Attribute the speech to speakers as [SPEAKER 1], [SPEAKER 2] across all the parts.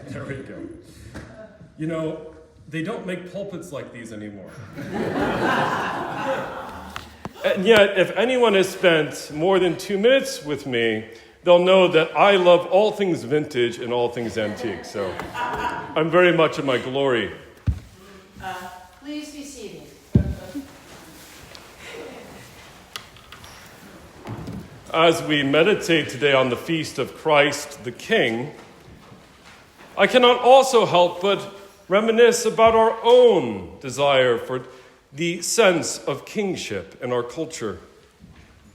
[SPEAKER 1] There we go. You know, they don't make pulpits like these anymore. And yet, if anyone has spent more than 2 minutes with me, they'll know that I love all things vintage and all things antique. So I'm very much in my glory.
[SPEAKER 2] Please be seated.
[SPEAKER 1] As we meditate today on the feast of Christ the King, I cannot also help but reminisce about our own desire for the sense of kingship in our culture.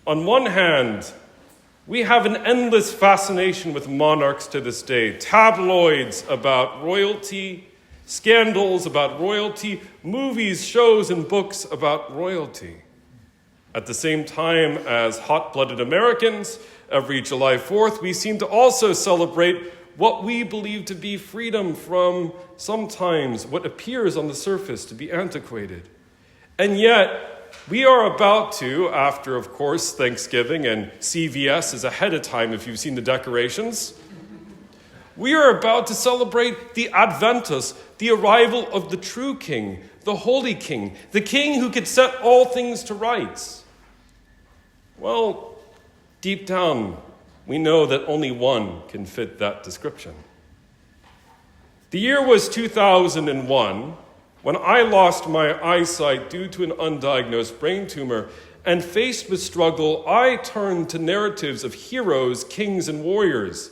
[SPEAKER 1] On one hand, we have an endless fascination with monarchs to this day. Tabloids about royalty, scandals about royalty, movies, shows, and books about royalty. At the same time as hot-blooded Americans, every July 4th, we seem to also celebrate what we believe to be freedom from sometimes what appears on the surface to be antiquated. And yet, we are about to, after, of course, Thanksgiving, and CVS is ahead of time if you've seen the decorations, we are about to celebrate the Adventus, the arrival of the true King, the Holy King, the King who could set all things to rights. Well, deep down, we know that only one can fit that description. The year was 2001, when I lost my eyesight due to an undiagnosed brain tumor, and faced with struggle, I turned to narratives of heroes, kings, and warriors.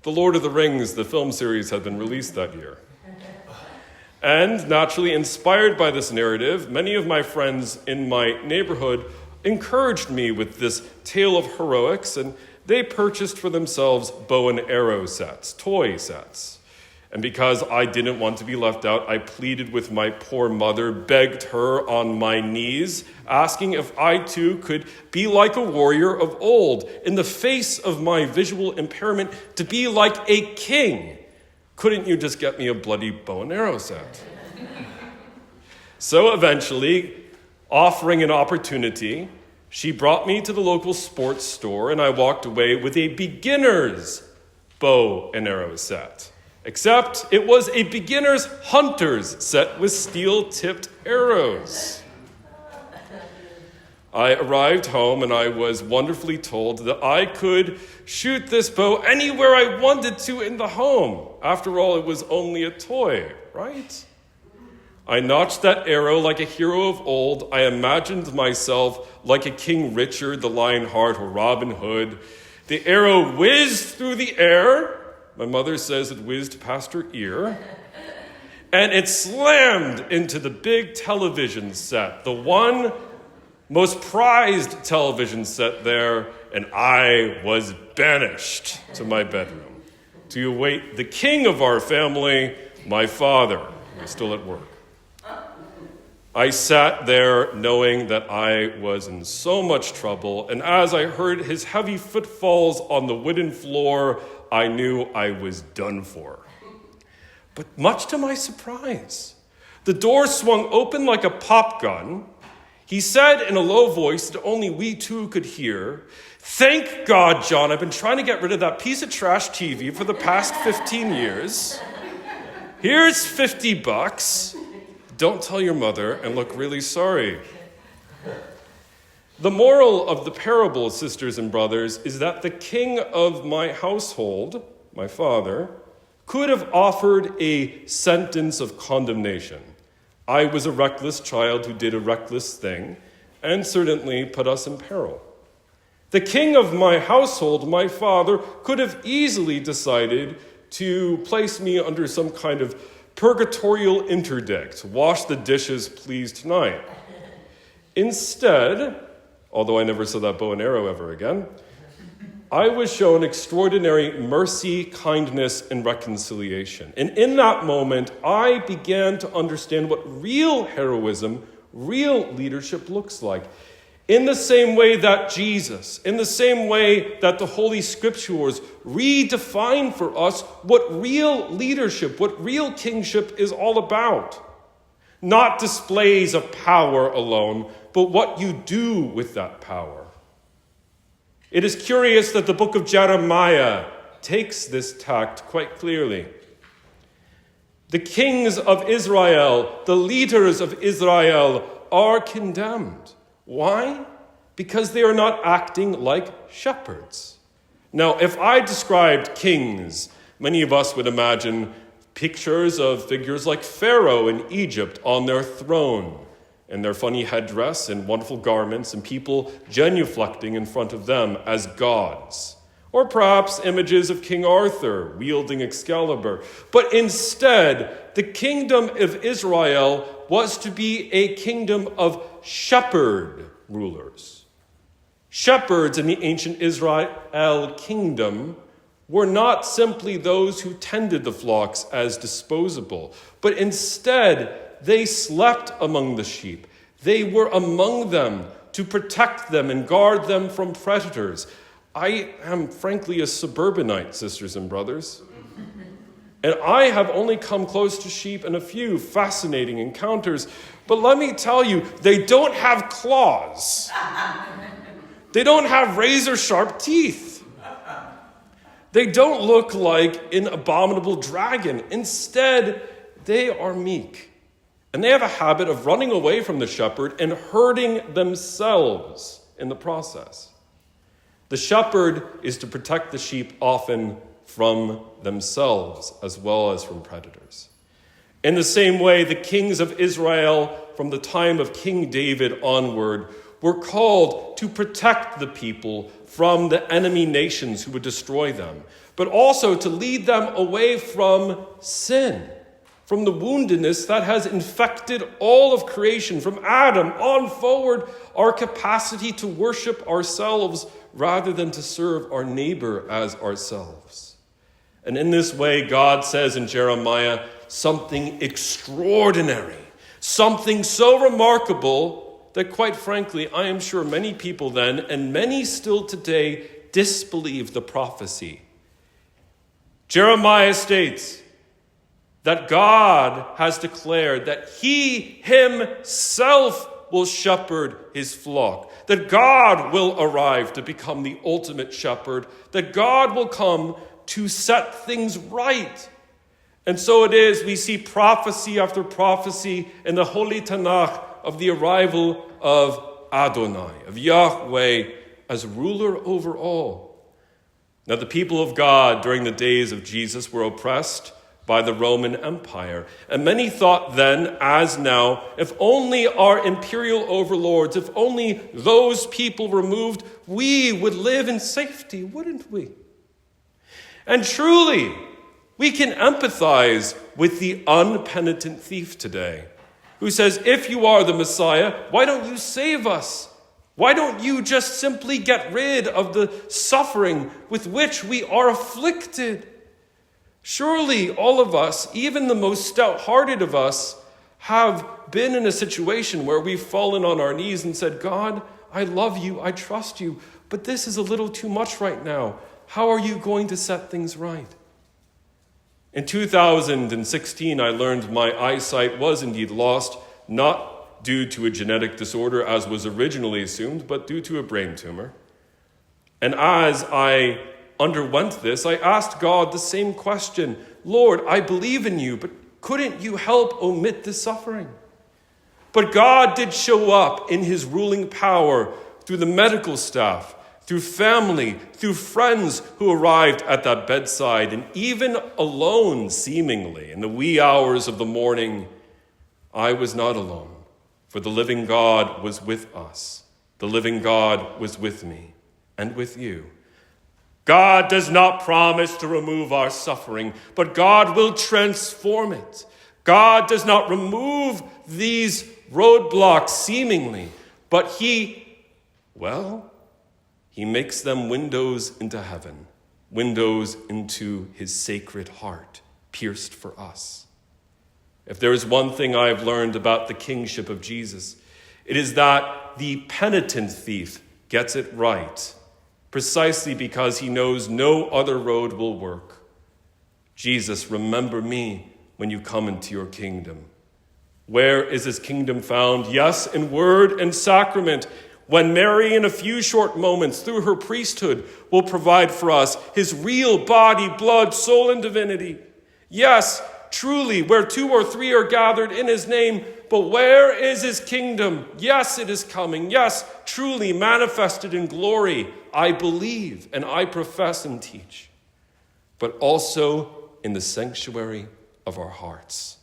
[SPEAKER 1] The Lord of the Rings, the film series, had been released that year. And naturally inspired by this narrative, many of my friends in my neighborhood encouraged me with this tale of heroics, and they purchased for themselves bow and arrow sets, toy sets. And because I didn't want to be left out, I pleaded with my poor mother, begged her on my knees, asking if I too could be like a warrior of old, in the face of my visual impairment, to be like a king. Couldn't you just get me a bloody bow and arrow set? So eventually, offering an opportunity, she brought me to the local sports store, and I walked away with a beginner's bow and arrow set. Except it was a beginner's hunter's set with steel-tipped arrows. I arrived home and I was wonderfully told that I could shoot this bow anywhere I wanted to in the home. After all, it was only a toy, right? I notched that arrow like a hero of old. I imagined myself like a King Richard, the Lionheart, or Robin Hood. The arrow whizzed through the air. My mother says it whizzed past her ear. And it slammed into the big television set, the one most prized television set there, and I was banished to my bedroom to await the king of our family, my father, who was still at work. I sat there knowing that I was in so much trouble, and as I heard his heavy footfalls on the wooden floor, I knew I was done for. But much to my surprise, the door swung open like a pop gun. He said in a low voice that only we two could hear, "Thank God, John, I've been trying to get rid of that piece of trash TV for the past 15 years. Here's $50. Don't tell your mother and look really sorry." The moral of the parable, sisters and brothers, is that the king of my household, my father, could have offered a sentence of condemnation. I was a reckless child who did a reckless thing, and certainly put us in peril. The king of my household, my father, could have easily decided to place me under some kind of purgatorial interdict. Wash the dishes, please, tonight. Instead, although I never saw that bow and arrow ever again, I was shown extraordinary mercy, kindness, and reconciliation. And in that moment, I began to understand what real heroism, real leadership looks like. In the same way that Jesus, in the same way that the Holy Scriptures redefine for us what real leadership, what real kingship is all about. Not displays of power alone, but what you do with that power. It is curious that the book of Jeremiah takes this tact quite clearly. The kings of Israel, the leaders of Israel, are condemned. Why? Because they are not acting like shepherds. Now, if I described kings, many of us would imagine pictures of figures like Pharaoh in Egypt on their throne, and their funny headdress and wonderful garments, and people genuflecting in front of them as gods. Or perhaps images of King Arthur wielding Excalibur. But instead, the kingdom of Israel was to be a kingdom of shepherd rulers. Shepherds in the ancient Israel kingdom were not simply those who tended the flocks as disposable, but instead they slept among the sheep. They were among them to protect them and guard them from predators. I am frankly a suburbanite, sisters and brothers. And I have only come close to sheep in a few fascinating encounters. But let me tell you, they don't have claws. They don't have razor-sharp teeth. They don't look like an abominable dragon. Instead, they are meek. And they have a habit of running away from the shepherd and hurting themselves in the process. The shepherd is to protect the sheep often from themselves as well as from predators. In the same way, the kings of Israel from the time of King David onward were called to protect the people from the enemy nations who would destroy them, but also to lead them away from sin, from the woundedness that has infected all of creation, from Adam on forward, our capacity to worship ourselves rather than to serve our neighbor as ourselves. And in this way, God says in Jeremiah something extraordinary, something so remarkable that, quite frankly, I am sure many people then, and many still today, disbelieve the prophecy. Jeremiah states that God has declared that he himself will shepherd his flock, that God will arrive to become the ultimate shepherd, that God will come to set things right. And so it is, we see prophecy after prophecy in the Holy Tanakh of the arrival of Adonai, of Yahweh, as ruler over all. Now, the people of God during the days of Jesus were oppressed by the Roman Empire. And many thought then, as now, if only our imperial overlords, if only those people removed, we would live in safety, wouldn't we? And truly, we can empathize with the unpenitent thief today, who says, if you are the Messiah, why don't you save us? Why don't you just simply get rid of the suffering with which we are afflicted? Surely all of us, even the most stout-hearted of us, have been in a situation where we've fallen on our knees and said, God, I love you, I trust you, but this is a little too much right now. How are you going to set things right? In 2016, I learned my eyesight was indeed lost, not due to a genetic disorder as was originally assumed, but due to a brain tumor. And as I underwent this, I asked God the same question. Lord, I believe in you, but couldn't you help omit the suffering? But God did show up in his ruling power through the medical staff, through family, through friends who arrived at that bedside, and even alone, seemingly, in the wee hours of the morning, I was not alone, for the living God was with us. The living God was with me and with you. God does not promise to remove our suffering, but God will transform it. God does not remove these roadblocks seemingly, but he makes them windows into heaven, windows into his sacred heart, pierced for us. If there is one thing I have learned about the kingship of Jesus, it is that the penitent thief gets it right, precisely because he knows no other road will work. Jesus, remember me when you come into your kingdom. Where is his kingdom found? Yes, in word and sacrament, when Mary, in a few short moments, through her priesthood, will provide for us his real body, blood, soul, and divinity. Yes, Truly, where 2 or 3 are gathered in his name, but where is his kingdom? Yes, it is coming. Yes, truly manifested in glory. I believe and I profess and teach, but also in the sanctuary of our hearts.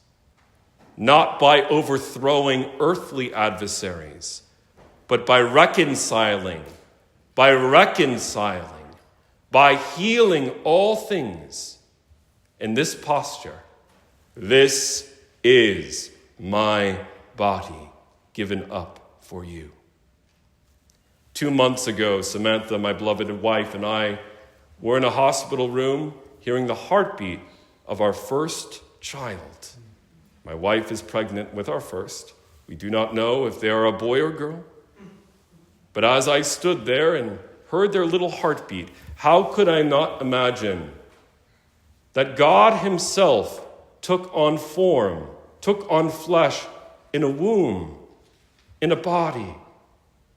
[SPEAKER 1] Not by overthrowing earthly adversaries, but by reconciling, by healing all things. In this posture, this is my body given up for you. 2 months ago, Samantha, my beloved wife, and I were in a hospital room hearing the heartbeat of our first child. My wife is pregnant with our first. We do not know if they are a boy or girl. But as I stood there and heard their little heartbeat, how could I not imagine that God himself took on form, took on flesh in a womb, in a body,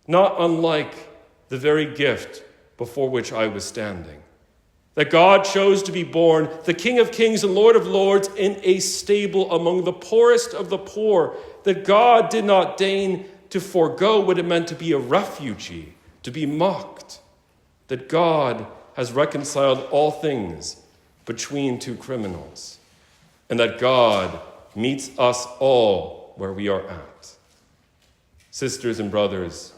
[SPEAKER 1] not unlike the very gift before which I was standing. That God chose to be born, the King of Kings and Lord of Lords, in a stable among the poorest of the poor. That God did not deign to forego what it meant to be a refugee, to be mocked. That God has reconciled all things between 2 criminals. And that God meets us all where we are at. Sisters and brothers,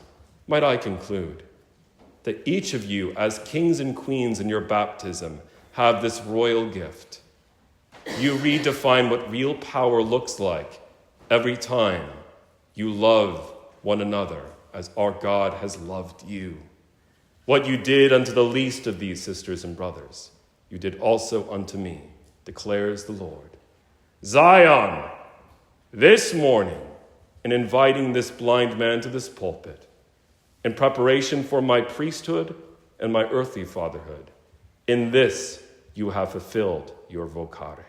[SPEAKER 1] might I conclude that each of you, as kings and queens in your baptism, have this royal gift. You redefine what real power looks like every time you love one another as our God has loved you. What you did unto the least of these sisters and brothers, you did also unto me, declares the Lord. Zion, this morning, in inviting this blind man to this pulpit, in preparation for my priesthood and my earthly fatherhood, in this you have fulfilled your vocare.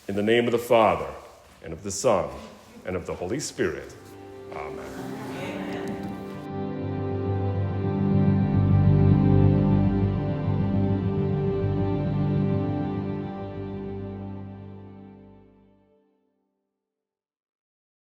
[SPEAKER 1] In the name of the Father, and of the Son, and of the Holy Spirit. Amen.